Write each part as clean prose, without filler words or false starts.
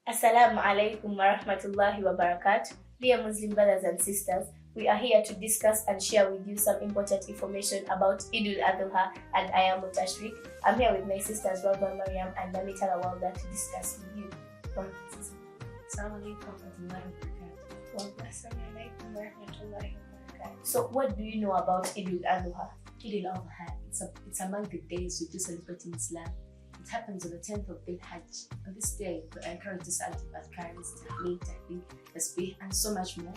Assalamu alaikum wa rahmatullahi wa barakatuh. Dear Muslim brothers and sisters, we are here to discuss and share with you some important information about Al-Aduha and Ayam Tashriq. I'm here with my sisters, Walba Mariam and Lamita Lawalda, to discuss with you. Assalamu alaikum wa rahmatullahi wa barakatuh. So, what do you know about Al-Aduha? Al-Aduha, it's among the days we do celebrate in Islam. It happens on the 10th of Dhul-Hajj. On this day, we encourage the Salat of Adhkars, Tahmid, Tahbid, Tasbih, and so much more.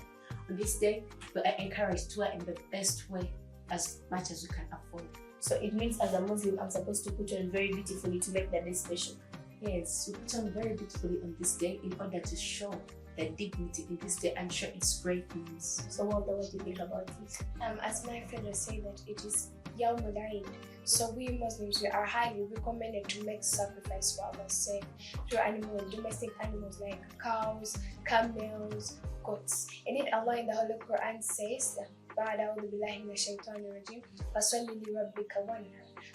On this day, we are encouraged to wear in the best way as much as we can afford. So it means as a Muslim, I'm supposed to put on very beautifully to make the day special. Yes, we put on very beautifully on this day in order to show the dignity in this day and show its greatness. So what do you think about it? As my friends say that it is Yawmul Eid. So we Muslims, we are highly recommended to make sacrifice for ourselves through animals, domestic animals like cows, camels, goats. And it Allah in the Holy Quran says,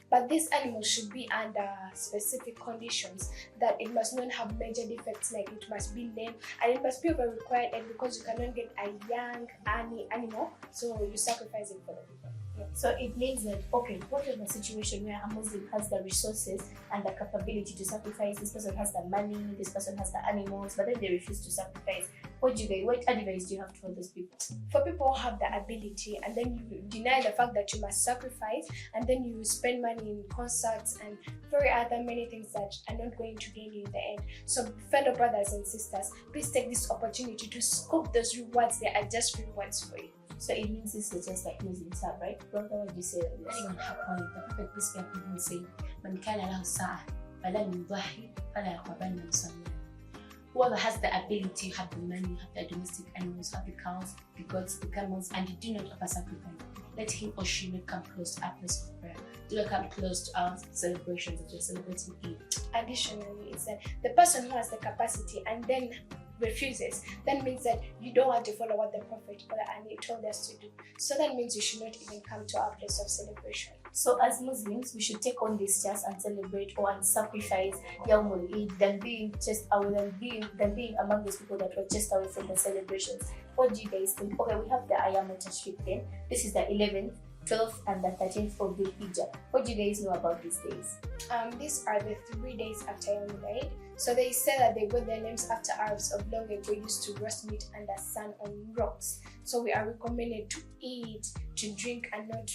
but these animals should be under specific conditions, that it must not have major defects, like it must be named and it must be of a required age, because you cannot get a young animal, so you sacrifice it for the people. So it means that, okay, what is the situation where a Muslim has the resources and the capability to sacrifice? This person has the money, this person has the animals, but then they refuse to sacrifice. What advice do you have for those people? For people who have the ability and then you deny the fact that you must sacrifice, and then you spend money in concerts and very other many things that are not going to gain you in the end. So fellow brothers and sisters, please take this opportunity to scope those rewards. They are just rewards for you. So it means this is just like Muslims have, right? Brother, what do you say? Anyone have point, the Prophet peace be upon him say, "Man kana lahu sa'a, falam yudahi, fala yaqbalanna musallan." Whoever has the ability, you have the money, you have the domestic animals, you have the cows, the goats, the camels, and you do not offer sacrifice, let him or she not come close to our place of prayer. Do not come close to our celebrations that we're celebrating Eid. Additionally, is that the person who has the capacity and then refuses, that means that you don't want to follow what the Prophet told us to do. So that means you should not even come to our place of celebration. So as Muslims, we should take on this chance and celebrate or and sacrifice Yawmul Eid than being among those people that were just away from the celebrations. What do you guys think? Okay, we have the Ayam Tashriq then. This is the 11th, 12th, and the 13th of the Hijjah. What do you guys know about these days? These are the 3 days after Yawmul Eid. So they say that they got their names after Arabs of long ago used to roast meat under sun on rocks. So we are recommended to eat, to drink, and not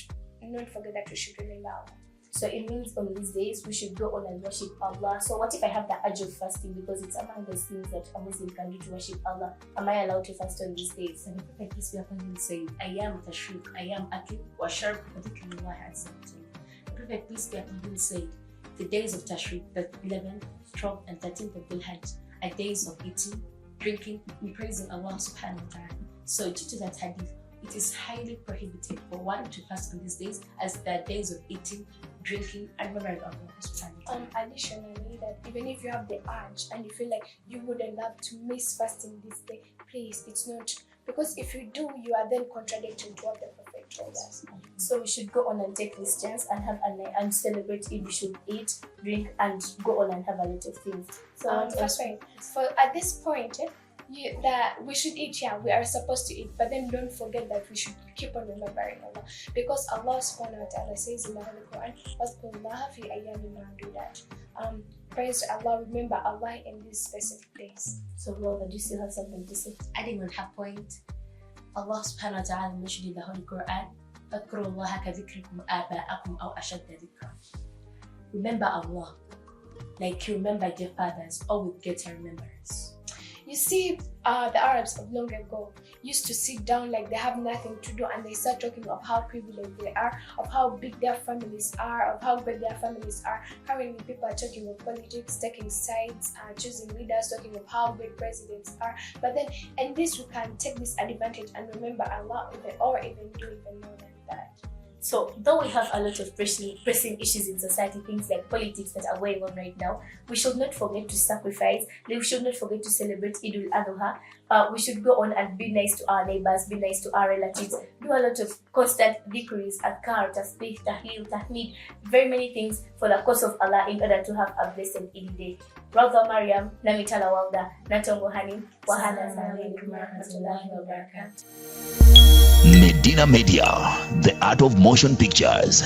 forget that we should remember Allah. So it means on these days we should go on and worship Allah. So what if I have the urge of fasting, because it's among those things that a Muslim can do to worship Allah? Am I allowed to fast on these days? And the Prophet peace be upon him say, "Ayam tashriq, ayam akil wa sharb wa dhikrillah azza wa jalla." The Prophet peace be upon him said, the days of Tashriq, the 11th, 12th, and 13th of Dhul-Hajj, are days of eating, drinking, and praising Allah subhanahu wa ta'ala. So due to that hadith, it is highly prohibited for one to fast on these days, as they are days of eating, drinking, and remembering Allah subhanahu wa ta'ala. Additionally, that even if you have the urge and you feel like you wouldn't love to miss fasting this day, please, it's not. Because if you do, you are then contradicting to what the Prophet told us. So we should go on and take this chance and have and celebrate Eid. We should eat, drink, and go on and have a lot of things. So that's right. For at this point, that we should eat. Yeah, we are supposed to eat, but then don't forget that we should keep on remembering Allah, because Allah subhanahu wa ta'ala says in the Holy Quran, "Wadhkurullaha fi ayyamin ma'dudat." Praise Allah, remember Allah in these specific days. So Lord, do you still have something to say? Adding on her point, Allah subhanahu wa ta'ala mentioned in the Holy Quran, "Fadhkurullaha kadhikrikum aba'akum aw ashadda dhikra." Remember Allah like you remembered your fathers, or with greater remembrance. You see, the Arabs of long ago used to sit down like they have nothing to do, and they start talking of how privileged they are, of how big their families are, of how great their families are. Currently, people are talking of politics, taking sides, choosing leaders, talking of how great presidents are. But then, in this, we can take this advantage and remember Allah, or even do even more than that. So, though we have a lot of pressing issues in society, things like politics that are going on right now, we should not forget to sacrifice. We should not forget to celebrate Eid al-Aduha. We should go on and be nice to our neighbors, be nice to our relatives, do a lot of constant dhikris, adkar, tasbih, tahleel, tahmid, very many things for the cause of Allah in order to have a blessed Eid day. Brother Mariam, Namitala Walda, Natongo Hani, Wahana Assalamualaikum warahmatullahi wabarakatuh. Medina Media, the art of motion pictures.